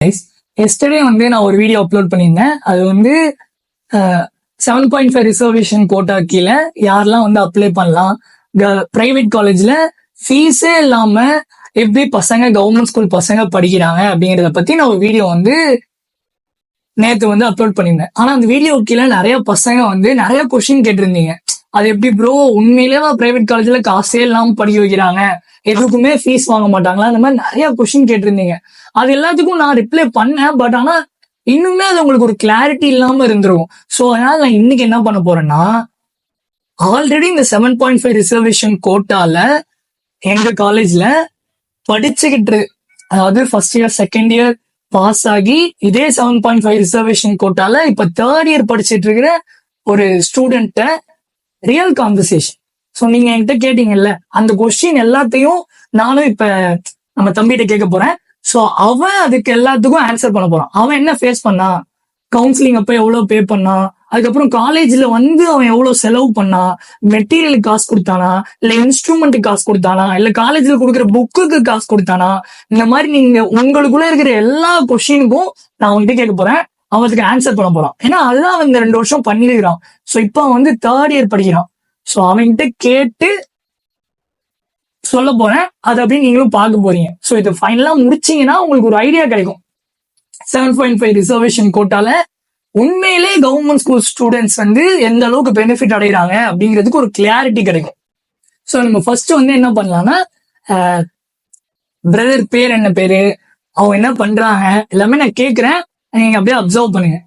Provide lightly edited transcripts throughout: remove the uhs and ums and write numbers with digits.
Yesterday வந்து நான் ஒரு வீடியோ அப்லோட் பண்ணியிருந்தேன். அது வந்து 7.5 ரிசர்வேஷன் கோட்டா கீழே யாரெல்லாம் வந்து அப்ளை பண்ணலாம், பிரைவேட் காலேஜ்ல ஃபீஸே இல்லாம எப்படி பசங்க கவர்மெண்ட் ஸ்கூல் பசங்க படிக்கிறாங்க அப்படிங்கிறத பத்தி நான் ஒரு வீடியோ வந்து நேத்து வந்து அப்லோட் பண்ணியிருந்தேன். ஆனா அந்த வீடியோ கீழே நிறைய பசங்க வந்து நிறைய கொஸ்டின் கேட்டிருந்தீங்க. அது எப்படி ப்ரோ உண்மையிலேயே பிரைவேட் காலேஜ்ல காசே இல்லாம படிக்க வைக்கிறாங்க, எதுக்குமே ஃபீஸ் வாங்க மாட்டாங்களா, அந்த மாதிரி நிறைய கொஸ்டின் கேட்டிருந்தீங்க. அது எல்லாத்துக்கும் நான் ரிப்ளை பண்ணேன். பட் ஆனா இன்னுமே அது உங்களுக்கு ஒரு கிளாரிட்டி இல்லாம இருந்துரும். ஸோ அதனால நான் இன்னைக்கு என்ன பண்ண போறேன்னா, ஆல்ரெடி இந்த 7.5 ரிசர்வேஷன் கோட்டால எங்க காலேஜ்ல படிச்சுக்கிட்டு, அதாவது first year second year pass ஆகி இதே 7.5 ரிசர்வேஷன் கோட்டால இப்ப தேர்ட் இயர் படிச்சுட்டு இருக்கிற ஒரு ஸ்டூடெண்ட்ட ரியல் கான்வர்சேஷன். ஸோ நீங்க என்கிட்ட கேட்டீங்கல்ல, அந்த கொஸ்டின் எல்லாத்தையும் நானும் இப்ப நம்ம தம்பிகிட்ட கேட்க போறேன். ஸோ அவன் அதுக்கு எல்லாத்துக்கும் ஆன்சர் பண்ண போறான். அவன் என்ன ஃபேஸ் பண்ணா, கவுன்சிலிங் அப்ப எவ்வளவு பே பண்ணா, அதுக்கப்புறம் காலேஜ்ல வந்து அவன் எவ்வளவு செலவு பண்ணா, மெட்டீரியலுக்கு காசு கொடுத்தானா, இல்ல இன்ஸ்ட்ருமெண்ட்டுக்கு காசு கொடுத்தானா, இல்ல காலேஜ்ல கொடுக்குற புக்குக்கு காசு கொடுத்தானா, இந்த மாதிரி நீங்க உங்களுக்குள்ள இருக்கிற எல்லா கொஸ்டினுக்கும் நான் அவன்கிட்ட கேட்க போறேன். அவனுக்கு ஆன்சர் பண்ண போறான். ஏன்னா அதுதான் அவன் இந்த 2 வருஷம் பண்ணிருக்கிறான். ஸோ இப்போ அவன் வந்து தேர்ட் இயர் படிக்கிறான். ஸோ அவன்கிட்ட கேட்டு சொல்ல போறேன். அது அப்படின்னு நீங்களும் பார்க்க போறீங்க. ஸோ இது ஃபைனலா முடிச்சீங்கன்னா உங்களுக்கு ஒரு ஐடியா கிடைக்கும். 7.5 ரிசர்வேஷன் கோட்டால உண்மையிலே கவர்மெண்ட் ஸ்கூல் ஸ்டூடெண்ட்ஸ் வந்து எந்த அளவுக்கு பெனிஃபிட் அடைகிறாங்க அப்படிங்கிறதுக்கு ஒரு கிளாரிட்டி கிடைக்கும். ஸோ நம்ம ஃபர்ஸ்ட் வந்து என்ன பண்ணலாம்னா, பிரதர் பேர் என்ன பேரு, அவங்க என்ன பண்றாங்க எல்லாமே நான் கேட்கிறேன். நீங்க அப்படியே அப்சர்வ் பண்ணுங்க.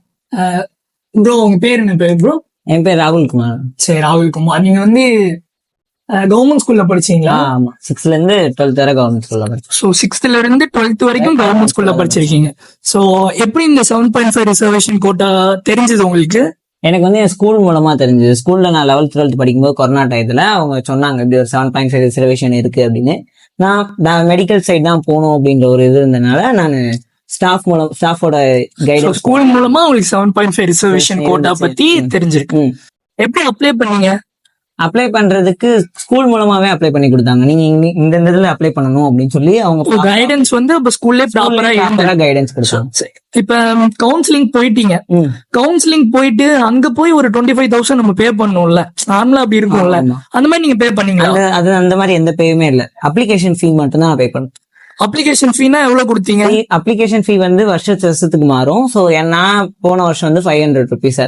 ப்ரோ உங்க பேர் என்ன பேரு ப்ரோ? என் பேர் ராகுல் குமார். சரி ராகுல் குமார், நீங்க வந்து கவர்மெண்ட் ஸ்கூல்ல படிச்சீங்களா? ஆமா, 6th ல இருந்து 12th வரை கவர்மெண்ட் ஸ்கூல்ல படிச்சேன். ஸோ 6th ல இருந்து 12th வரைக்கும் கவர்மெண்ட் ஸ்கூல்ல படிச்சிருக்கீங்க. ஸோ எப்படி இந்த 7.5 ரிசர்வேஷன் கோட்டா தெரிஞ்சது உங்களுக்கு? எனக்கு வந்து என் ஸ்கூல் மூலமா தெரிஞ்சது. ஸ்கூல்ல நான் 11th 12th படிக்கும்போது கொரோனா டயத்துல அவங்க சொன்னாங்க இப்படி ஒரு 7.5 ரிசர்வேஷன் இருக்கு அப்படின்னு. நான் மெடிக்கல் சைட் தான் போகணும் அப்படின்ற ஒரு இது இருந்தனால நான் ஸ்டாஃபோட கைடன்ஸ் ஸ்கூல் மூலமா உங்களுக்கு 7.5 ரிசர்வேஷன் கோட்டா பத்தி தெரிஞ்சிருக்கு. எப்படி அப்ளை பண்ணீங்க? அப்ளை பண்றதுக்கு ஸ்கூல் மூலமாவே அப்ளை பண்ணி கொடுத்தாங்க. நீங்க இந்த இதுல அப்ளை பண்ணணும் அப்படின்னு சொல்லி அவங்க கைடன்ஸ் வந்து அப்ப ஸ்கூல்ல ப்ராப்பரா கைடன்ஸ் கொடுத்தாங்க. இப்ப கவுன்சிலிங் போயிட்டீங்க. கவுன்சிலிங் போயிட்டு அங்க போய் ஒரு 25,000 நம்ம பே பண்ணணும்ல, நார்மலா அப்படி இருக்கும்ல, அந்த மாதிரி நீங்க பே பண்ணீங்களா? அது அந்த மாதிரி எந்த பேயுமே இல்ல. அப்ளிகேஷன் ஃபீ மட்டும் தான் பே பண்ணணும். அப்ளிகேஷன் ஃபீனா எவ்வளவு கொடுத்தீங்க? அப்ளிகேஷன் ஃபீ வந்து வருஷத்துக்கு மாறும். சோ நான் போன வருஷம் வந்து 500 rupees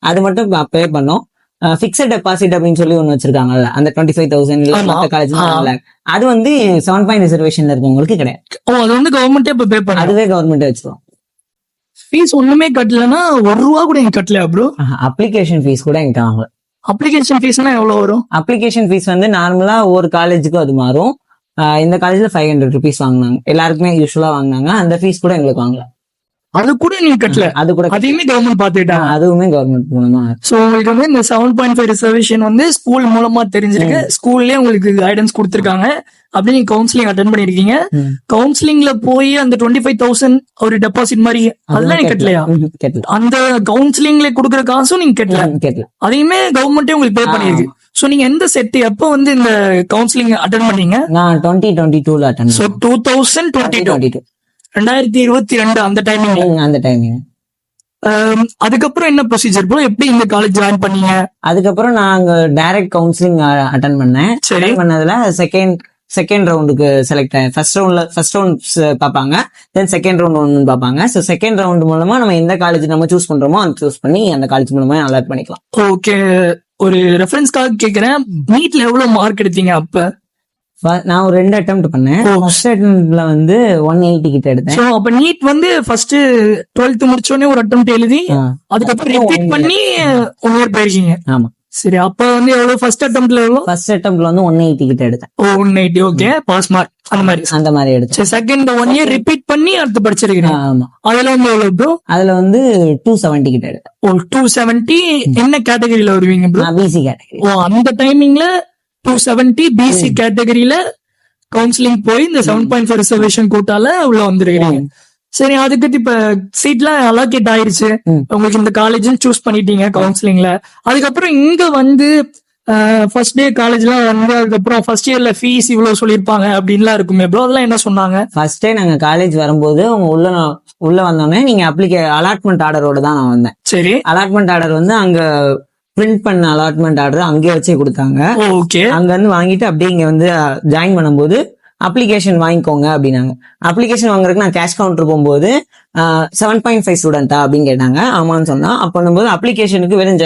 அது மட்டும் பே பண்ணோம். பிக்ஸட் டெபாசிட் அப்படின்னு சொல்லி ஒண்ணு வச்சிருக்காங்கல்ல, அந்த 25,000 காலேஜ் அது வந்து 7.5 ரிசர்வேஷன்ல இருக்கவங்களுக்கு கிடையாது. அது வந்து கவர்மெண்டே பே பண்ண, அதுவே கவர்மெண்ட் வச்சிருவோம். ஃபீஸ் ஒண்ணுமே கட்டலன்னா ₹1 கூட எங்க கட்டலையா ப்ரோ? அப்ளிகேஷன் ஃபீஸ் கூட எங்க வாங்கல. அப்ளிகேஷன் ஃபீஸ்னா எவ்வளவு வரும்? அப்ளிகேஷன் ஃபீஸ் வந்து நார்மலா ஒவ்வொரு காலேஜுக்கும் அது மாறும். இந்த காலேஜ்ல 500 rupees வாங்கினாங்க, எல்லாருக்குமே யூஸ்வலா வாங்கினாங்க. அந்த ஃபீஸ் கூட எங்களுக்கு வாங்கல. அது கூட நீங்க கட்டல? அது கூட அதையுமே கவர்மெண்ட் பாத்துக்கிட்டாங்க. அதுவுமே கவர்மெண்ட் மூலமா. சோ உங்களுக்கு வந்து இந்த 7.5 ரிசர்வேஷன் வந்து ஸ்கூல் மூலமா தெரிஞ்சிருக்கு. ஸ்கூல்லயே உங்களுக்கு கைடன்ஸ் கொடுத்திருக்காங்க. அப்படி நீங்க கவுன்சிலிங் அட்டென்ட் பண்ணிருக்கீங்க. கவுன்சிலிங்ல போய் அந்த 25,000 ஒரு டெபாசிட் மாதிரி அதெல்லாம் நீங்க கட்டலையா? அந்த கவுன்சிலிங்ல கொடுக்குற காசும் நீங்க கட்டல, அதையுமே கவர்மெண்டே உங்களுக்கு பே பண்ணிருக்கு. சோ நீங்க எந்த செட் எப்ப வந்து இந்த கவுன்சிலிங் அட்டென்ட் பண்ணீங்க? நான் 2022ல அட்டென்ட். சோ 2022 2022 அந்த டைமிங். அதுக்கப்புறம் என்ன ப்ரொசீஜர் ப்ரோ? எப்படி இந்த காலேஜ் ஜாயின் பண்ணீங்க? அதுக்கப்புறம் நான் டைரக்ட் கவுன்சிலிங் அட்டென்ட் பண்ணேன். சரி, பண்ணதுல செகண்ட் ரவுண்டுக்கு செலக்ட் ஆனேன். ஃபர்ஸ்ட் ரவுண்ட் பாப்பாங்க, தென் செகண்ட் ரவுண்ட் ஒன்னு பாப்பாங்க. சோ செகண்ட் ரவுண்ட் மூலமா நம்ம எந்த காலேஜ் நம்ம சூஸ் பண்றோமோ அந்த சூஸ் பண்ணி அந்த காலேஜ் மூலமா அலாட் பண்ணிக்கலாம். ஓகே, ஒரு ரெஃபரன்ஸ்க்காக கேக்குறேன், நீட்ல எவ்வளவு மார்க் எடுத்தீங்க அப்ப? நான் ஒரு 2 அட்டெம்ப்ட் பண்ணேன். ஃபர்ஸ்ட் அட்டெம்ப்ட்ல வந்து 180 கிட்ட எடுத்தேன். சோ அப்ப நீட் வந்து ஃபர்ஸ்ட் 12th முடிச்சோனே ஒரு அட்டெம்ப்ட் எழுதி அதுக்கப்புறம் ரிப்பீட் பண்ணி 1 இயர் போயிருக்கீங்க. ஆமா. சரி, அப்ப வந்து எவ்வளவு ஃபர்ஸ்ட் அட்டெம்ப்ட்ல எவ்வளவு? ஃபர்ஸ்ட் அட்டெம்ப்ட்ல வந்து 180 கிட்ட எடுத்தேன். 180. ஓகே, பாஸ் மார்க் அந்த மாதிரி எடுத்தேன். செகண்ட் 1 இயர் ரிப்பீட் பண்ணி அடுத்து படிச்சிருக்கீங்க. ஆமா. அதுல வந்து எவ்வளவு ப்ரோ? அதுல வந்து 270 கிட்ட எடுத்தேன். 270. என்ன கேட்டகரியில வருவீங்க ப்ரோ? PC category. அந்த டைமிங்ல 270 பிசி கேட்டகரியில கவுன்சிலிங் போய் இந்த 7.5 ரிசர்வேஷன் கோட்டால உள்ள வந்துருக்கீங்க. சரி, அதுக்கு இப்ப சீட்லாம் அலோகேட் ஆயிருச்சு, உங்களுக்கு இந்த காலேஜ் சூஸ் பண்ணிட்டீங்க கவுன்சிலிங்ல. அதுக்கப்புறம் இங்க வந்து ஃபர்ஸ்ட் டே காலேஜ்லாம் வந்து அதுக்கப்புறம் ஃபர்ஸ்ட் இயர்ல ஃபீஸ் இவ்வளவு சொல்லியிருப்பாங்க அப்படின்லாம் இருக்குமே ப்ரோ, அதெல்லாம் என்ன சொன்னாங்க? ஃபர்ஸ்ட் டே நாங்க காலேஜ் வரும்போது அவங்க உள்ள வந்தோடனே நீங்க அலாட்மெண்ட் ஆர்டரோட தான் நான் வந்தேன். சரி, அலாட்மெண்ட் ஆர்டர் வந்து அங்க பிரிண்ட் பண்ண அலாட்மெண்ட் ஆர்டர் அங்கேயே வச்சே கொடுத்தாங்க. ஓகே. அங்க வந்து வாங்கிட்டு அப்படியே இங்க வந்து ஜாயின் பண்ணும்போது அப்ளிகேஷன் வாங்கிக்கோங்க அப்படின்னாங்க. அப்ளிகேஷன் வாங்குறதுக்கு நான் கேஷ் கவுண்டர் போகும்போது 7.5 ஸ்டூடெண்டா அப்படின்னு கேட்டாங்க. ஆமான்னு சொன்னா. அப்ப பண்ணும்போது அப்ளிகேஷனுக்கு வெறும்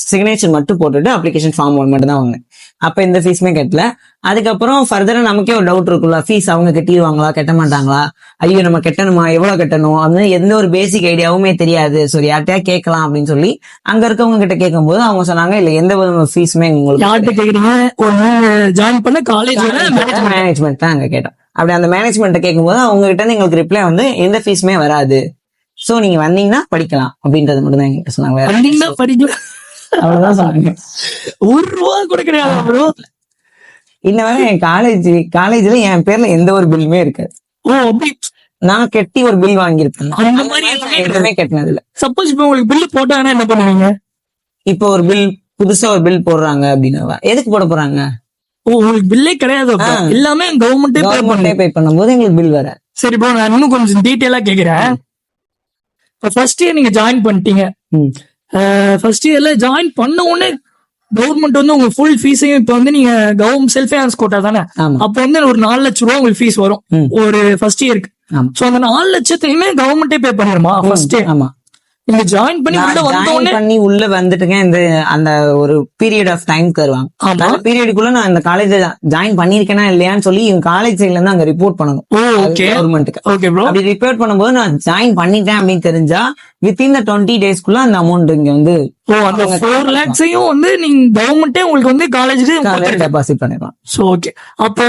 சிக்னேச்சர் மட்டும் போட்டுட்டு அப்ளிகேஷன் ஃபார்ம் மட்டும் தான் வாங்கினேன். அப்ப எந்த ஃபீஸுமே கட்டல. அதுக்கப்புறம் ஃபர்தரா நமக்கே ஒரு டவுட் இருக்குல்ல, ஃபீஸ் அவங்க கட்டிடுவாங்களா கட்ட மாட்டாங்களா, ஐயோ நம்ம கட்டணுமா, எவ்வளவு கட்டணும் அப்படின்னு எந்த ஒரு பேசிக் ஐடியாவுமே தெரியாது. சரி யார்கிட்டயா கேட்கலாம் அப்படின்னு சொல்லி அங்க இருக்கவங்க கிட்ட கேட்கும்போது அவங்க சொன்னாங்க இல்ல எந்த ஒரு ஃபீஸுமே ஜாயின் பண்ண காலேஜ் மேனேஜ்மெண்ட் தான் அங்க கேட்டோம். அப்படி அந்த மேனேஜ்மெண்ட் கேட்கும்போது அவங்க கிட்ட இருந்து எங்களுக்கு ரிப்ளை வந்து எந்த ஃபீஸுமே வராது, சோ நீங்க வந்தீங்கன்னா படிக்கலாம் அப்படின்றது மட்டும் தான் எங்கிட்ட சொன்னாங்க. அவ்வளவுதான் சொன்னாங்க. ₹1 கூட கிடையாது. இன்ன வரை என் காலேஜ்ல என் பேர்ல எந்த ஒரு பில்லுமே இருக்காது. ஓ அப்படி நான் கட்டி ஒரு பில் வாங்கியிருப்பேன். அந்த மாதிரி எதுவுமே கட்டினது இல்ல. சப்போஸ் இப்போ உங்களுக்கு பில் போட்டாங்கன்னா என்ன பண்ணுவீங்க? இப்போ ஒரு பில் புதுசா ஒரு பில் போடுறாங்க அப்படின்னா எதுக்கு போட போறாங்க? ஓ உங்களுக்கு பில்லே கிடையாது, எல்லாமே கவர்மெண்டே பே பண்ணும்போது எங்களுக்கு பில் வர. சரி ப்ரோ, நான் இன்னும் கொஞ்சம் டீட்டெயிலா கேக்குறேன். இப்போ ஃபர்ஸ்ட் இயர் நீங்க ஜாயின் பண்ணிட்டீங்க. ஃபர்ஸ்ட் இயர்ல ஜாயின் பண்ண உடனே கவர்மெண்ட் வந்து உங்க ஃபுல் ஃபீஸையும் இப்ப வந்து நீங்க கவர்மெண்ட் செல்ஃப் ஃபைனான்ஸ் கோட்டா தானே, அப்ப வந்து ஒரு 4 லட்சம் ரூபாய் உங்களுக்கு ஃபீஸ் வரும் ஒரு ஃபர்ஸ்ட் இயருக்கு. சோ அந்த 4 லட்சத்தையுமே கவர்மெண்டே பே பண்ணிருமா ஃபர்ஸ்ட்? ஆமா. நீங்க ஜாயின் பண்ணி உள்ள வந்துட்டுங்க இந்த அந்த ஒரு பீரியட் ஆஃப் டைம் தருவாங்க. அந்த பீரியடுக்குள்ள நான் இந்த காலேஜ்ல ஜாயின் பண்ணிருக்கேனா இல்லையான்னு சொல்லி காலேஜ் சைட்ல இருந்து அங்க ரிப்போர்ட் பண்ணணும் கவர்மெண்ட்டுக்கு. அப்படி ரிப்போர்ட் பண்ணும்போது நான் ஜாயின் பண்ணிட்டேன் அப்படின்னு தெரிஞ்சா வித்தின் the 20 daysக்குள்ள அந்த அமௌண்ட் இங்க வந்து அந்த 4 lakhsையும் வந்து நீங்க கவர்மெண்டே உங்களுக்கு வந்து காலேஜுக்கு டெபாசிட் பண்ணிடலாம். So okay. அப்ப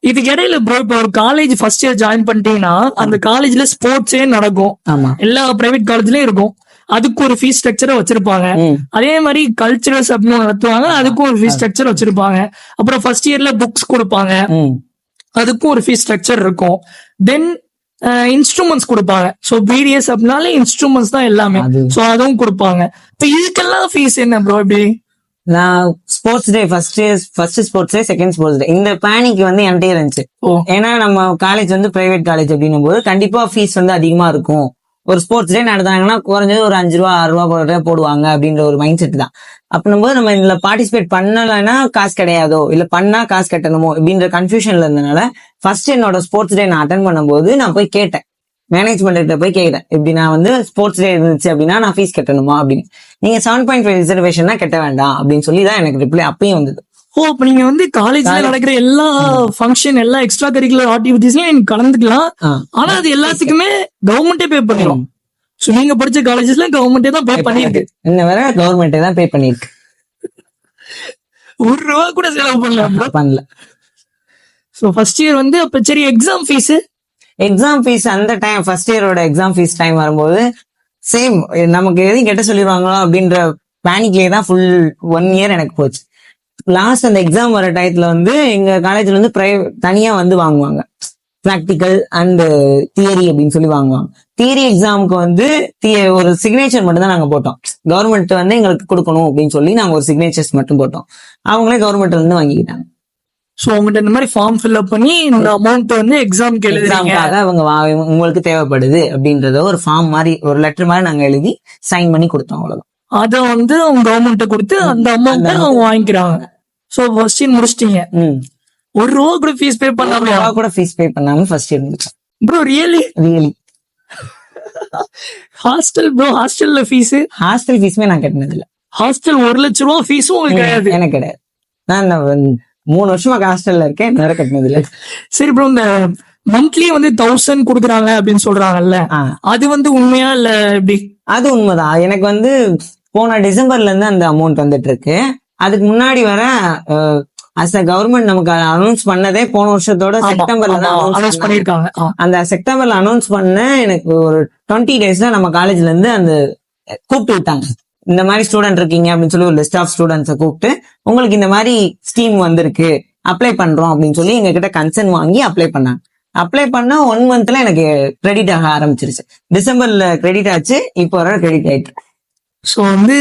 இதுக்கு இடையில ப்ரோ இப்போ ஒரு காலேஜ் ஃபர்ஸ்ட் இயர் ஜாயின் பண்ணிட்டீங்கன்னா அந்த காலேஜ்ல ஸ்போர்ட்ஸே நடக்கும். ஆமா, எல்லா பிரைவேட் காலேஜ்லயும் இருக்கும். அதுக்கு ஒரு ஃபீஸ் ஸ்ட்ரக்சரை வச்சிருப்பாங்க. அதே மாதிரி கல்ச்சரல்ஸ் அப்படின்னு நடத்துவாங்க, அதுக்கும் ஒரு ஃபீஸ் ஸ்ட்ரக்சர் வச்சிருப்பாங்க. அப்புறம் ஃபர்ஸ்ட் இயர்ல புக்ஸ் கொடுப்பாங்க, அதுக்கும் ஒரு ஃபீஸ் ஸ்ட்ரக்சர் இருக்கும். தென் இன்ஸ்ட்ருமெண்ட்ஸ் கொடுப்பாங்க. சோ பிடிஎஸ் அப்படின்னாலே இன்ஸ்ட்ருமெண்ட்ஸ் தான் எல்லாமே. சோ அதுவும் கொடுப்பாங்க. இப்ப இதுக்கெல்லாம் ஃபீஸ் என்ன ப்ரோ? இப்படி நான் sports day first sports day second sports day இந்த பிளானிங் வந்து என்கிட்ட இருந்துச்சு. ஏன்னா நம்ம காலேஜ் வந்து பிரைவேட் காலேஜ் அப்படின்னும் போது கண்டிப்பா ஃபீஸ் வந்து அதிகமா இருக்கும். ஒரு ஸ்போர்ட்ஸ் டே நடந்தாங்கன்னா குறைஞ்சது ஒரு 5 ரூபா 6 ரூபா போடுவாங்க அப்படின்ற ஒரு மைண்ட் செட் தான். அப்படின்னும் போது நம்ம இதுல பார்ட்டிசிபேட் பண்ணலைன்னா காசு கிடையாதோ இல்ல பண்ணா காசு கட்டணுமோ அப்படின்ற கன்ஃபியூஷன்ல இருந்தனால ஃபர்ஸ்ட் என்னோட ஸ்போர்ட்ஸ் டே நான் அட்டன் பண்ணும்போது நான் போய் கேட்டேன், மேனேஜ்மெண்ட் கிட்ட போய் கேட்டேன், இப்படி நான் வந்து ஸ்போர்ட்ஸ் டே இருந்துச்சு அப்படின்னா நான் ஃபீஸ் கட்டணுமா அப்படின்னு. நீங்க 7.5 ரிசர்வேஷன் தான் கட்ட வேண்டாம் அப்படின்னு சொல்லி தான் எனக்கு ரிப்ளை அப்பயும் வந்தது. ஓ அப்ப நீங்க வந்து காலேஜ்ல நடக்கிற எல்லா ஃபங்க்ஷன் எல்லா எக்ஸ்ட்ரா கரிக்குலர் ஆக்டிவிட்டிஸ்லயும் நீங்க கலந்துக்கலாம். ஆனா அது எல்லாத்துக்குமே கவர்மெண்டே பே பண்ணிடும். சோ நீங்க படிச்ச காலேஜஸ்ல கவர்மெண்டே தான் பே பண்ணிருக்கு. இன்ன வரை கவர்மெண்டே தான் பே பண்ணிருக்கு. ₹1 கூட செலவு பண்ணல. சோ ஃபர்ஸ்ட் இயர் வந்து அப்ப சரி எக்ஸாம் ஃபீஸ் அந்த டைம் ஃபர்ஸ்ட் இயரோட எக்ஸாம் ஃபீஸ் டைம் வரும்போது சேம் நமக்கு எதையும் கெட்ட சொல்லிடுவாங்களோ அப்படின்ற பேனிக்லயே தான் ஃபுல் 1 இயர் எனக்கு போச்சு. லாஸ்ட் அந்த எக்ஸாம் வர டயத்துல வந்து எங்க காலேஜ்ல வந்து தனியா வந்து வாங்குவாங்க பிராக்டிக்கல் அண்ட் தியரி அப்படின்னு சொல்லி வாங்குவாங்க. தியரி எக்ஸாமுக்கு வந்து ஒரு சிக்னேச்சர் மட்டும் தான் நாங்க போட்டோம். கவர்மெண்ட் வந்து எங்களுக்கு கொடுக்கணும் அப்படின்னு சொல்லி நாங்க ஒரு சிக்னேச்சர்ஸ் மட்டும் போட்டோம். அவங்களே கவர்மெண்ட்ல இருந்து வாங்கிக்கிட்டாங்க. சோ அவங்ககிட்ட இந்த மாதிரி ஃபார்ம் ஃபில் அப் பண்ணி இந்த அமௌண்ட் வந்து எக்ஸாமுக்காக அவங்க உங்களுக்கு தேவைப்படுது அப்படின்றத ஒரு ஃபார்ம் மாதிரி ஒரு லெட்டர் மாதிரி நாங்க எழுதி சைன் பண்ணி கொடுத்தோம். அவ்வளவுதான். அத வந்து அவங்க கவர்மெண்ட் கொடுத்து அந்த அமௌண்ட் அவங்க வாங்கிக்கிறாங்க. சோ ஃபர்ஸ்ட் இயர் முடிச்சிட்டீங்க. ₹1 கூட ஃபீஸ் பே பண்ணாம கூட ஃபீஸ் பே பண்ணாம ஃபர்ஸ்ட் இயர் முடிச்சேன். ப்ரோ ரியலி ஹாஸ்டல்ல ஹாஸ்டல் ஃபீஸ்மே நான் கட்டினது இல்ல. ஹாஸ்டல் ₹1 லட்சம் ஃபீஸும் உங்களுக்கு கிடையாது? எனக்கு கிடையாது. நான் 3 வருஷமா ஹாஸ்டல்ல இருக்கேன், நேர கட்டினது இல்ல. சரி ப்ரோ, இந்த மந்த்லி வந்து 1000 கொடுக்குறாங்க அப்படின்னு சொல்றாங்கல்ல, அது வந்து உண்மையா இல்ல எப்படி? அது உண்மைதான். எனக்கு வந்து போன டிசம்பர்ல இருந்து அந்த அமௌண்ட் வந்துட்டு இருக்கு. அதுக்கு முன்னாடி வர அஸ் அ கவர்மெண்ட் நமக்கு அனௌன்ஸ் பண்ணதே போன வருஷத்தோட செப்டம்பர்ல தான் அனௌன்ஸ் பண்ணிருக்காங்க. அந்த செப்டம்பர்ல அனௌன்ஸ் பண்ண எனக்கு ஒரு 20 டேஸ்ல நம்ம காலேஜ்ல இருந்து அந்த கூப்பிட்டு விட்டாங்க. இந்த மாதிரி ஸ்டூடெண்ட் இருக்கீங்க அப்படின்னு சொல்லி ஒரு லிஸ்ட் ஆஃப் ஸ்டூடெண்ட்ஸை கூப்பிட்டு உங்களுக்கு இந்த மாதிரி ஸ்கீம் வந்திருக்கு அப்ளை பண்றோம் அப்படின்னு சொல்லி எங்க கிட்ட கன்சர்ன் வாங்கி அப்ளை பண்ணாங்க. அப்ளை பண்ணா 1 மந்த்ல எனக்கு கிரெடிட் ஆக ஆரம்பிச்சிருச்சு. டிசம்பர்ல கிரெடிட் ஆச்சு, இப்போ வர கிரெடிட் ஆயிட்டு. ஸோ வந்து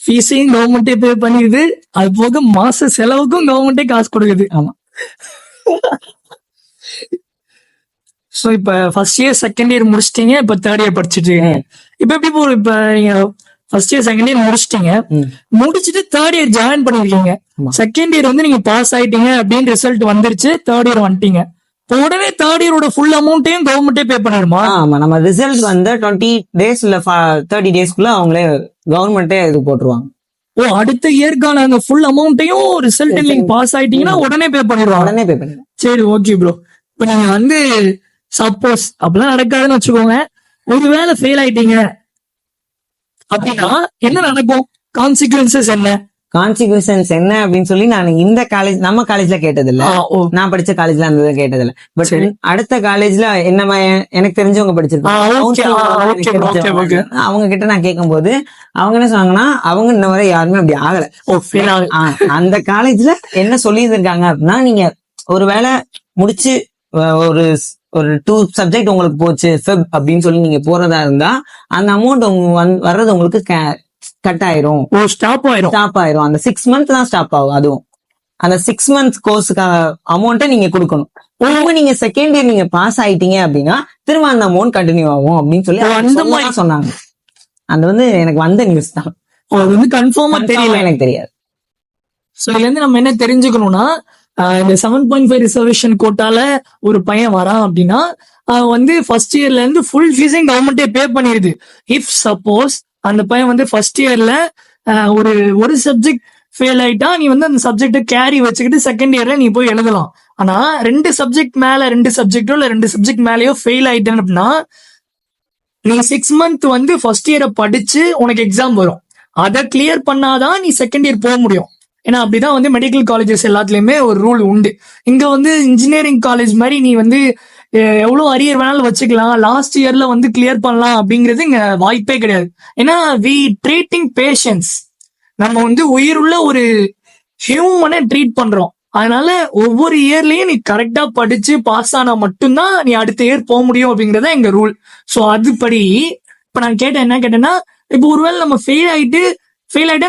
ஃபீஸையும் கவர்மெண்டே பே பண்ணிடுது, அது போக மாச செலவுக்கும் கவர்மெண்டே காசு கொடுக்குது. ஆமா. சோ இப்ப ஃபர்ஸ்ட் இயர் செகண்ட் இயர் முடிச்சிட்டீங்க, இப்ப தேர்ட் இயர் படிச்சுட்டு இருக்கீங்க. இப்ப எப்படி ப்ரோ, இப்ப நீங்க ஃபர்ஸ்ட் இயர் செகண்ட் இயர் முடிச்சிட்டீங்க, முடிச்சுட்டு தேர்ட் இயர் ஜாயின் பண்ணிருக்கீங்க, செகண்ட் இயர் வந்து நீங்க பாஸ் ஆயிட்டீங்க அப்படின்னு ரிசல்ட் வந்துருச்சு, தேர்ட் இயர் வந்துட்டீங்க, இப்போ உடனே தேர்ட் இயரோட ஃபுல் அமௌண்ட்டையும் கவர்மெண்டே பே பண்ணிடுமா? ஆமா, நம்ம ரிசல்ட் வந்து 20 days இல்ல 30 daysக்குள்ள அவங்களே கவர்மெண்டே இது போட்டுருவாங்க. ஓ, அடுத்த இயர்க்கான அந்த ஃபுல் அமௌண்ட்டையும் ரிசல்ட் நீங்க பாஸ் ஆயிட்டீங்கன்னா உடனே பே பண்ணிடுவாங்க. உடனே பே பண்ணுங்க. சரி, ஓகே ப்ரோ. இப்ப நீங்க வந்து சப்போஸ் அப்படிலாம் நடக்காதுன்னு வச்சுக்கோங்க, ஒருவேளை ஃபெயில் ஆயிட்டீங்க அப்படின்னா என்ன நடக்கும்? கான்சிக்வன்சஸ் என்ன? கான்சிக்வன்ஸ் என்ன அப்படின்னு சொல்லி நான் இந்த காலேஜ், நம்ம காலேஜ்ல கேட்டது இல்ல, நான் படிச்ச காலேஜ்ல அந்த கேட்டது இல்ல. பட் அடுத்த காலேஜ்ல என்ன எனக்கு தெரிஞ்சவங்க படிச்சிருக்காங்க, அவங்க கிட்ட நான் கேட்கும் போது அவங்க என்ன சொன்னாங்கன்னா, அவங்க இன்ன வரை யாருமே அப்படி ஆகல. அந்த காலேஜ்ல என்ன சொல்லி இருக்காங்க அப்படின்னா, நீங்க ஒருவேளை முடிச்சு ஒரு 2 சப்ஜெக்ட் உங்களுக்கு போச்சு ஃபெப் அப்படின்னு சொல்லி நீங்க போறதா இருந்தா, அந்த அமௌண்ட் வர்றது உங்களுக்கு கட் ஆயிரும், ஸ்டாப் ஆயிரும். அந்த 6 months தான் ஸ்டாப் ஆகும். அதுவும் அந்த 6 months கோர்ஸுக்கான அமௌண்ட்டை நீங்க கொடுக்கணும். நீங்க செகண்ட் இயர் நீங்க பாஸ் ஆயிட்டீங்க அப்படின்னா திரும்ப அந்த அமௌண்ட் கண்டினியூ ஆகும் அப்படின்னு சொல்லி அந்த மாதிரி சொன்னாங்க. அது வந்து எனக்கு வந்த நியூஸ் தான், கன்ஃபார்மா தெரியல, எனக்கு தெரியாது. சோ இதுல இருந்து நம்ம என்ன தெரிஞ்சுக்கணும்னா, இந்த 7.5 ரிசர்வேஷன் கோட்டால ஒரு பையன் வரான் அப்படின்னா வந்து ஃபர்ஸ்ட் இயர்ல இருந்து ஃபுல் ஃபீஸையும் கவர்மெண்டே பே பண்ணிடுது. இஃப் சப்போஸ் அந்த பையன் வந்து ஃபர்ஸ்ட் இயர்ல ஒரு சப்ஜெக்ட் ஃபெயில் ஆயிட்டா, நீ வந்து அந்த சப்ஜெக்ட கேரி வச்சுக்கிட்டு செகண்ட் இயர்ல நீ போய் எழுதலாம். ஆனா 2 சப்ஜெக்ட் மேல 2 சப்ஜெக்டோ இல்ல 2 சப்ஜெக்ட் மேலயோ ஃபெயில் ஆயிட்டேன்னு அப்படின்னா, நீ 6 month வந்து ஃபர்ஸ்ட் இயரை படிச்சு உனக்கு எக்ஸாம் வரும், அதை கிளியர் பண்ணாதான் நீ செகண்ட் இயர் போக முடியும். ஏன்னா அப்படிதான் வந்து மெடிக்கல் காலேஜஸ் எல்லாத்துலயுமே ஒரு ரூல் உண்டு. இங்க வந்து இன்ஜினியரிங் காலேஜ் மாதிரி நீ வந்து எவ்வளவு அரியர் வேணாலும் வச்சுக்கலாம், லாஸ்ட் இயர்ல வந்து கிளியர் பண்ணலாம் அப்படிங்கிறது இங்க வாய்ப்பே கிடையாது. ஏன்னா வி ட்ரீட்டிங் பேஷன்ஸ், நம்ம வந்து உயிருள்ள ஒரு ஹியூமனை ட்ரீட் பண்றோம். அதனால ஒவ்வொரு இயர்லயும் நீ கரெக்டா படிச்சு பாஸ் ஆனா மட்டும்தான் நீ அடுத்த இயர் போக முடியும் அப்படிங்கறத எங்க ரூல். சோ அதுபடி இப்ப நான் என்ன கேட்டேன்னா, இப்போ ஒருவேளை நம்ம ஃபெயில் ஆயிட்டு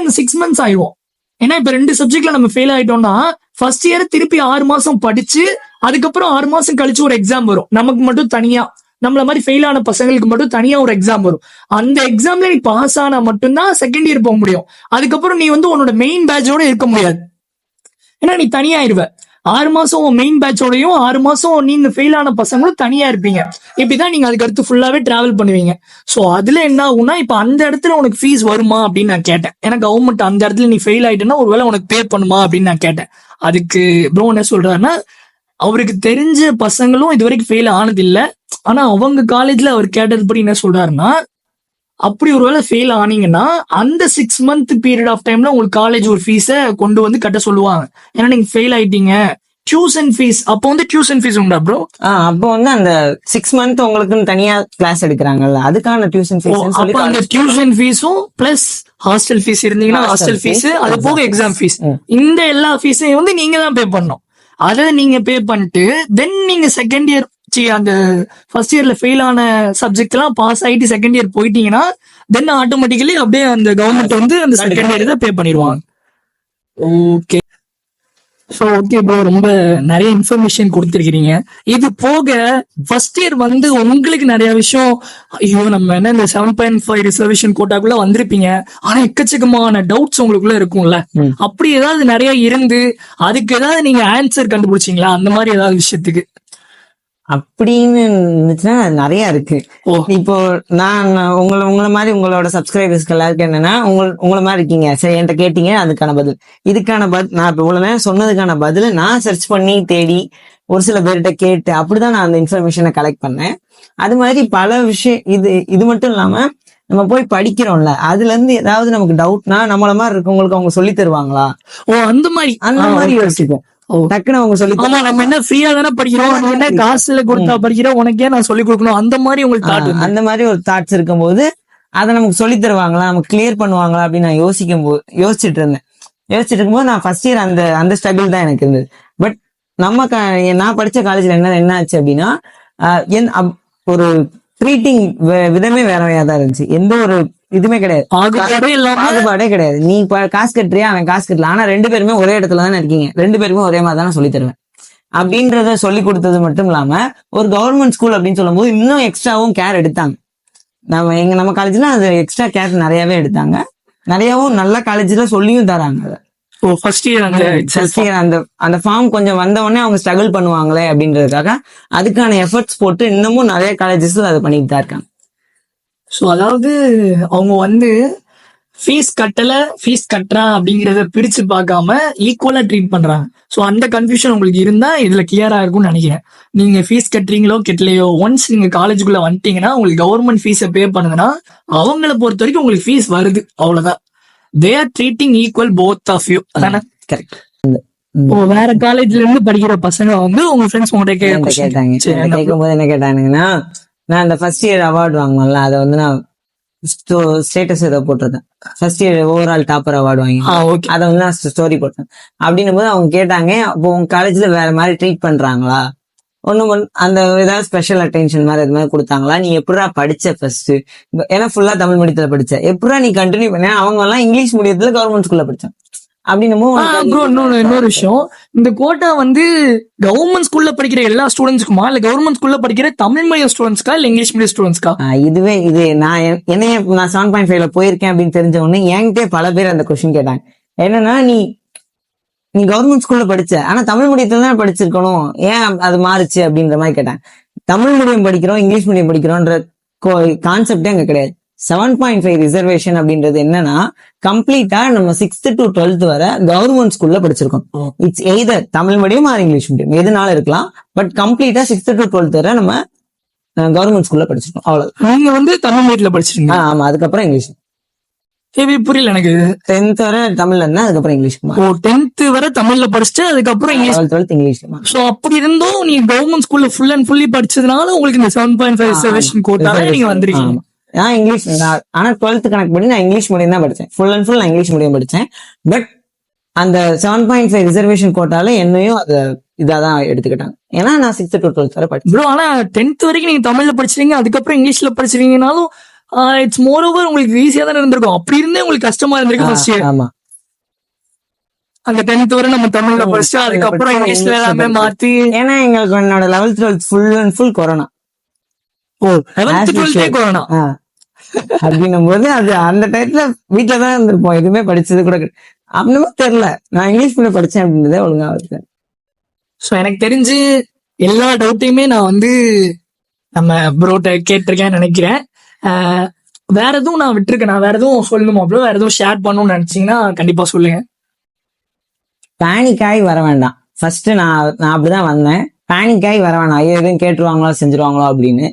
அந்த 6 months ஆயிடுவோம். ஏன்னா இப்ப 2 சப்ஜெக்ட்ல நம்ம ஃபெயில் ஆயிட்டோம்னா ஃபர்ஸ்ட் இயர் திருப்பி 6 மாசம் படிச்சு அதுக்கப்புறம் 6 மாசம் கழிச்சு ஒரு எக்ஸாம் வரும், நமக்கு மட்டும் தனியா, நம்மள மாதிரி ஃபெயில் ஆன பசங்களுக்கு மட்டும் தனியா ஒரு எக்ஸாம் வரும். அந்த எக்ஸாம்ல நீ பாஸ் ஆனா மட்டும்தான் செகண்ட் இயர் போக முடியும். அதுக்கப்புறம் நீ வந்து உன்னோட மெயின் பேட்சோட இருக்க முடியாது, ஏன்னா நீ தனியா ஆயிருவ. 6 மாசம் மெயின் பேட்சோடையும் 6 மாசம் நீங்க ஃபெயில் ஆன பசங்களும் தனியா இருப்பீங்க. இப்படிதான் நீங்க அதுக்கு அடுத்து ஃபுல்லாவே டிராவல் பண்ணுவீங்க. சோ அதுல என்ன ஆகும்னா, இப்ப அந்த இடத்துல உனக்கு ஃபீஸ் வருமா அப்படின்னு நான் கேட்டேன். ஏன்னா கவர்மெண்ட் அந்த இடத்துல நீ ஃபெயில் ஆயிட்டேன்னா ஒருவேளை உனக்கு பே பண்ணுமா அப்படின்னு நான் கேட்டேன். அதுக்கு ப்ரோ என்ன சொல்றாருன்னா, அவருக்கு தெரிஞ்ச பசங்களும் இது வரைக்கும் ஃபெயில் ஆனது இல்ல, ஆனா அவங்க காலேஜ்ல அவர் கேட்டதுபடி என்ன சொல்றாருன்னா, அப்படி ஒருவேளை ஃபெயில் ஆனீங்கன்னா அந்த 6 month பீரியட் ஆஃப் டைம்ல உங்களுக்கு காலேஜ் ஒரு ஃபீஸை கொண்டு வந்து கட்ட சொல்லுவாங்க. ஏன்னா நீங்க ஃபெயில் ஆயிட்டீங்க, டியூஷன் ஃபீஸ், அப்போ வந்து டியூஷன் ஃபீஸ் உண்டா ப்ரோ? அப்போ வந்து அந்த 6 month உங்களுக்கு தனியா கிளாஸ் எடுக்கிறாங்கல்ல, அதுக்கான டியூஷன் ஃபீஸ். அப்போ அந்த டியூஷன் ஃபீஸும் பிளஸ் ஹாஸ்டல் ஃபீஸ் இருந்தீங்கன்னா ஹாஸ்டல் ஃபீஸ், அது போக எக்ஸாம் ஃபீஸ், இந்த எல்லா ஃபீஸையும் வந்து நீங்க தான் பே பண்ணணும். அதை நீங்க பே பண்ணிட்டு தென் நீங்க செகண்ட் இயர் அந்த ஃபர்ஸ்ட் இயர்ல ஃபெயில் ஆன சப்ஜெக்ட் எல்லாம் பாஸ் ஆயிட்டு செகண்ட் இயர் போயிட்டீங்கன்னா தென் ஆட்டோமேட்டிக்கலி அப்படியே அந்த கவர்மெண்ட் வந்து அந்த செகண்ட் இயர் தான் பே பண்ணிடுவாங்க. ஓகே, ஸோ ஓகே ப்ரோ, ரொம்ப நிறைய இன்ஃபர்மேஷன் கொடுத்துருக்கீங்க. இது போக ஃபர்ஸ்ட் இயர் வந்து உங்களுக்கு நிறைய விஷயம், ஐயோ நம்ம என்ன இந்த 7.5 ரிசர்வேஷன் கோட்டாக்குள்ள வந்திருப்பீங்க, ஆனா எக்கச்சக்கமான டவுட்ஸ் உங்களுக்குள்ள இருக்கும்ல, அப்படி ஏதாவது நிறைய இருந்து அதுக்கு ஏதாவது நீங்க ஆன்சர் கண்டுபிடிச்சீங்களா? அந்த மாதிரி ஏதாவது விஷயத்துக்கு அப்படின்னு இருந்துச்சுன்னா நிறைய இருக்கு. இப்போ நான் உங்களை மாதிரி உங்களோட சப்ஸ்கிரைபர்ஸ்க்கு எல்லாருக்கும் என்னன்னா, உங்களை மாதிரி இருக்கீங்க, சரி என்கிட்ட கேட்டீங்க, அதுக்கான பதில் இதுக்கான நான் இப்ப இவ்வளவு நேரம் சொன்னதுக்கான பதில் நான் சர்ச் பண்ணி தேடி ஒரு சில பேர்கிட்ட கேட்டு அப்படிதான் நான் அந்த இன்ஃபர்மேஷனை கலெக்ட் பண்ணேன். அது மாதிரி பல விஷயம். இது மட்டும் இல்லாம நம்ம போய் படிக்கிறோம்ல, அதுல இருந்து ஏதாவது நமக்கு டவுட்னா நம்மள மாதிரி இருக்கவங்களுக்கு அவங்க சொல்லி தருவாங்களா, அந்த மாதிரி யோசிப்போம். டக்குன்னு அவங்க சொல்லி, ஆமா நம்ம என்ன ஃப்ரீயா தானே படிக்கிறோம், என்ன காசுல கொடுத்தா படிக்கிறோம், உனக்கே நான் சொல்லி கொடுக்கணும், அந்த மாதிரி உங்களுக்கு அந்த மாதிரி ஒரு தாட்ஸ் இருக்கும்போது அதை நமக்கு சொல்லி தருவாங்களா, நமக்கு கிளியர் பண்ணுவாங்களா அப்படின்னு நான் யோசிச்சுட்டு இருக்கும்போது நான் ஃபர்ஸ்ட் இயர் அந்த ஸ்ட்ரகிள் தான் எனக்கு இருந்தது. பட் நான் படிச்ச காலேஜ்ல என்ன ஆச்சு அப்படின்னா, ஒரு ட்ரீட்டிங் விதமே வேறவையா தான் இருந்துச்சு. எந்த ஒரு இதுமே கிடையாது, பாகுபாடே கிடையாது. நீ காசு கட்டுறியா, அவன் காசு கட்டல, ஆனா 2 பேருமே ஒரே இடத்துல தானே இருக்கீங்க, 2 பேருமே ஒரே மாதிரி தானே சொல்லி தருவேன் அப்படின்றத சொல்லி கொடுத்தது மட்டும் இல்லாம, ஒரு கவர்மெண்ட் ஸ்கூல் அப்படின்னு சொல்லும் போது இன்னும் எக்ஸ்ட்ராவும் கேர் எடுத்தாங்க. நம்ம காலேஜ்ல அது எக்ஸ்ட்ரா கேர் நிறையவே எடுத்தாங்க. நிறையவும் நல்ல காலேஜ்ல சொல்லியும் தராங்க. ஃபர்ஸ்ட் இயர் அந்த ஃபார்ம் கொஞ்சம் வந்த உடனே அவங்க ஸ்ட்ரகிள் பண்ணுவாங்களே அப்படின்றதுக்காக அதுக்கான எஃபர்ட்ஸ் போட்டு இன்னமும் நிறைய காலேஜஸ்ல அதை பண்ணிட்டு தான் இருக்காங்க. ஸோ அதாவது அவங்க வந்து ஃபீஸ் கட்டுறான் அப்படிங்கறத பிரிச்சு பார்க்காம ஈக்குவலா ட்ரீட் பண்றாங்க. ஸோ அந்த கன்ஃபியூஷன் உங்களுக்கு இருந்தா இதுல கிளியரா இருக்கும்னு நினைக்கிறேன். நீங்க ஃபீஸ் கட்டுறீங்களோ கெட்டலையோ, ஒன்ஸ் நீங்க காலேஜுக்குள்ள வந்துட்டீங்கன்னா உங்களுக்கு கவர்மெண்ட் ஃபீஸை பே பண்ணுதுன்னா அவங்கள பொறுத்த வரைக்கும் உங்களுக்கு ஃபீஸ் வருது, அவ்வளவுதான். they are treating equal both of you. அதானே? கரெக்ட். வேற காலேஜ்ல இருந்து படிக்கிற பசங்க வந்து உங்க ஃப்ரெண்ட்ஸ் உங்ககிட்ட கேட்டாங்க. கேட்கும்போது என்ன கேட்டானுங்கன்னா, நான் அந்த ஃபர்ஸ்ட் இயர் அவார்டு வாங்குவோம்ல, அதை வந்து நான் ஸ்டேட்டஸ் ஏதோ போட்டிருந்தேன். First year overall topper award வாங்கி அதை வந்து நான் ஸ்டோரி போட்டேன். அப்படின்னும் போது அவங்க கேட்டாங்க, அப்போ உங்க காலேஜ்ல வேற மாதிரி ட்ரீட் பண்றாங்களா, ஒன்னும் அந்த ஏதாவது ஸ்பெஷல் அட்டென்ஷன் மாதிரி அது மாதிரி கொடுத்தாங்களா, நீ எப்படா படிச்ச ஃபர்ஸ்ட், ஏன்னா ஃபுல்லா தமிழ் மீடியத்துல படிச்ச, எப்படா நீ கண்டினியூ பண்ண, அவங்க எல்லாம் இங்கிலீஷ் மீடியத்துல கவர்மெண்ட் ஸ்கூல்ல படிச்சான் அப்படின்னு. இன்னொரு விஷயம், இந்த கோட்டா வந்து கவர்மெண்ட் ஸ்கூல்ல படிக்கிற எல்லா ஸ்டூடெண்ட்ஸ்க்குமா, இல்ல கவர்மெண்ட் ஸ்கூல்ல படிக்கிற தமிழ் மீடியம் ஸ்டூடெண்ட்ஸ்க்கா இல்ல இங்கிலீஷ் மீடியம் ஸ்டூடெண்ட்ஸ்க்கா? இது நான் 7.5ல போயிருக்கேன் அப்படின்னு தெரிஞ்ச உடனே என்கிட்ட பல பேர் அந்த கொஸ்டின் கேட்டாங்க. என்னன்னா, நீ கவர்மெண்ட் ஸ்கூல்ல படிச்ச, ஆனா தமிழ் மீடியத்துல தான் படிச்சிருக்கணும், ஏன் அது மாறுச்சு அப்படின்ற மாதிரி கேட்டாங்க. தமிழ் மீடியம் படிக்கிறோம் இங்கிலீஷ் மீடியம் படிக்கிறோம்ன்ற கான்செப்டே அங்க கிடையாது. 7.5 ரிசர்வேஷன் அப்படின்றது என்னன்னா, கம்ப்ளீட்டா நம்ம 6th to 12th வரை கவர்மெண்ட் ஸ்கூல்ல படிச்சிருக்கோம். It's either Tamil medium R English medium எதுனாலும் இருக்கலாம், பட் கம்ப்ளீட்டா 6th to 12th வரை நம்ம கவர்மெண்ட் ஸ்கூல்ல படிச்சிருக்கோம், அவ்வளவு. நீங்க வந்து தமிழ் மீடியத்துல படிச்சிருக்கீங்க? ஆமா, அதுக்கப்புறம் இங்கிலீஷ். புரியல எனக்கு. 10th வரை தமிழ்ல இருந்தா அதுக்கப்புறம் இங்கிலீஷ். 10th வரை தமிழ்ல படிச்சுட்டு அதுக்கப்புறம் இங்கிலீஷ், 12th இங்கிலீஷ். சோ அப்படி இருந்தும் நீ கவர்மெண்ட் ஸ்கூல்ல ஃபுல் அண்ட் ஃபுல்லி படிச்சதுனால உங்களுக்கு இந்த 7.5 ரிசர்வேஷன் கோட்டால நீங்க வந்திருக்கீங்க. நான் இங்கிலீஷ், ஆனா 12th கணக்கு பண்ணி நான் இங்கிலீஷ் மீடியம் தான் படிச்சேன், ஃபுல் அண்ட் ஃபுல் நான் இங்கிலீஷ் மீடியம் படிச்சேன். பட் அந்த 7.5 ரிசர்வேஷன் கோட்டால என்னையும் அது இதாதான் எடுத்துக்கிட்டாங்க, ஏன்னா நான் 6th to 12th வரை படிச்சேன். ஆனா 10th வரைக்கும் நீங்க தமிழ்ல படிச்சிருக்கீங்க, அதுக்கப்புறம் இங்கிலீஷ்ல படிச்சிருக்கீங்கனாலும் இட்ஸ் மோர் ஓவர் உங்களுக்கு ஈஸியா தான் இருந்திருக்கும். அப்படி இருந்தே உங்களுக்கு கஷ்டமா இருந்திருக்கு ஃபர்ஸ்ட் இயர். ஆமா, அந்த 10th வரை நம்ம தமிழ்ல படிச்சு அதுக்கப்புறம் இங்கிலீஷ்ல எல்லாமே மாத்தி, ஏன்னா எங்களுக்கு என்னோட 11th 12th full and full corona. 11th 12th corona அப்படின்னும் போது அது அந்த டைத்துல வீட்டுலதான் இருந்திருப்போம், எதுவுமே படிச்சது கூட அப்படின்னும் தெரியல. நான் இங்கிலீஷ் மீடியம் படிச்சேன் அப்படின்றதே ஒழுங்கா இருக்கு. சோ எனக்கு தெரிஞ்சு எல்லா டவுட்டையுமே நான் வந்து நம்ம ப்ரோட்ட கேட்டிருக்கேன்னு நினைக்கிறேன். வேற எதுவும் நான் விட்டுருக்கேன், நான் வேற எதுவும் சொல்லணுமா ப்ரோ? வேற எதுவும் ஷேர் பண்ணணும்னு நினைச்சீங்கன்னா கண்டிப்பா சொல்லுங்க. பேனிக் ஆகி வர வேண்டாம். ஃபர்ஸ்ட் நான் அப்படிதான் வந்தேன். பேனிக் ஆகி வர வேண்டாம், ஐயோ எதுவும் கேட்டுருவாங்களோ செஞ்சிருவாங்களோ அப்படின்னு.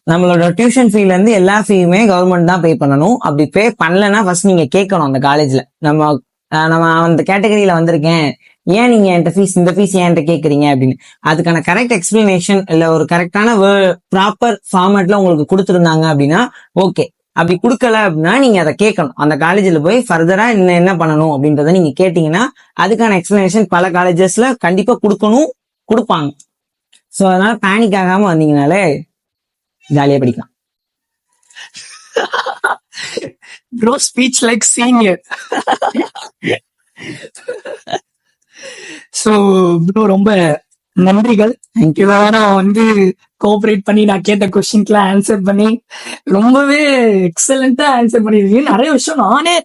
நம்மளோட டியூஷன் ஃபீல இருந்து எல்லா ஃபீயுமே கவர்மெண்ட் தான் பே பண்ணணும். அப்படி பே பண்ணலன்னா ஃபர்ஸ்ட் நீங்க கேட்கணும் அந்த காலேஜ்ல, நம்ம அந்த கேட்டகரியில வந்திருக்கேன், ஏன் நீங்க இந்த ஃபீஸ் ஏன் கேக்குறீங்க அப்படின்னு. அதுக்கான கரெக்ட் எக்ஸ்பிளனேஷன் இல்ல ஒரு கரெக்டான ப்ராப்பர் ஃபார்மேட்ல உங்களுக்கு கொடுத்துருந்தாங்க அப்படின்னா ஓகே. அப்படி கொடுக்கல அப்படின்னா நீங்க அதை கேட்கணும். அந்த காலேஜ்ல போய் ஃபர்தரா என்ன பண்ணணும் அப்படின்றத நீங்க கேட்டீங்கன்னா அதுக்கான எக்ஸ்பிளனேஷன் பல காலேஜஸ்ல கண்டிப்பா கொடுப்பாங்க. சோ அதனால பேனிக் ஆகாம வந்தீங்கனாலே ஜாலியா படிக்கலாம். Bro speech like senior. So bro ரொம்ப நன்றிகள். நான் வந்து கோஆபரேட் பண்ணி நான் கேட்ட கொஸ்டின்க்குலாம் ஆன்சர் பண்ணி ரொம்பவே எக்ஸலண்டா ஆன்சர் பண்ணிருக்கீங்க. நிறைய விஷயம் நானே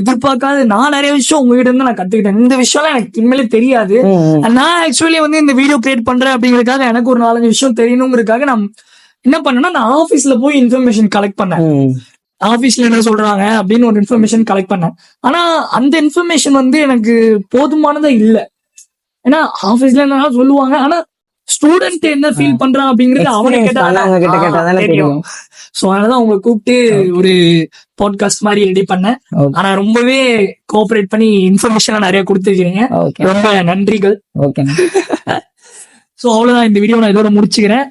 எதிர்பார்க்காத நிறைய விஷயம் உங்ககிட்ட இருந்து நான் கத்துக்கிட்டேன். இந்த விஷயம்லாம் எனக்கு உண்மையிலே தெரியாது. நான் ஆக்சுவலி வந்து இந்த வீடியோ கிரியேட் பண்றேன் அப்படிங்கறதுக்காக எனக்கு ஒரு 4-5 விஷயம் தெரியணுங்கிறதுக்காக நான் என்ன பண்ணேன்னா, நான் ஆபீஸ்ல போய் இன்ஃபர்மேஷன் கலெக்ட் பண்ணேன். ஆபீஸ்ல என்ன சொல்றாங்க அப்படின்னு ஒரு இன்ஃபர்மேஷன் கலெக்ட் பண்ணேன். ஆனா அந்த இன்ஃபர்மேஷன் வந்து எனக்கு போதுமானதா இல்ல. ஏன்னா ஆபீஸ்ல என்ன சொல்லுவாங்க, ஆனா ஸ்டூடெண்ட் என்ன ஃபீல் பண்றான் அப்படிங்கறது அவனுக்கு கேட்டா தெரியும். சோ அதனாலதான் உங்களை கூப்பிட்டு ஒரு பாட்காஸ்ட் மாதிரி ரெடி பண்ணேன். ஆனா ரொம்பவே கோஆபரேட் பண்ணி இன்ஃபர்மேஷன் நிறைய கொடுத்துருக்கீங்க, ரொம்ப நன்றிகள். சோ அவ்வளவுதான், இந்த வீடியோ நான் இதோட முடிச்சுக்கிறேன்.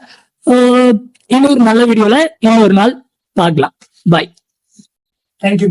இன்னொரு நல்ல வீடியோல இன்னொரு நாள் பார்க்கலாம். பாய். தேங்க்யூ.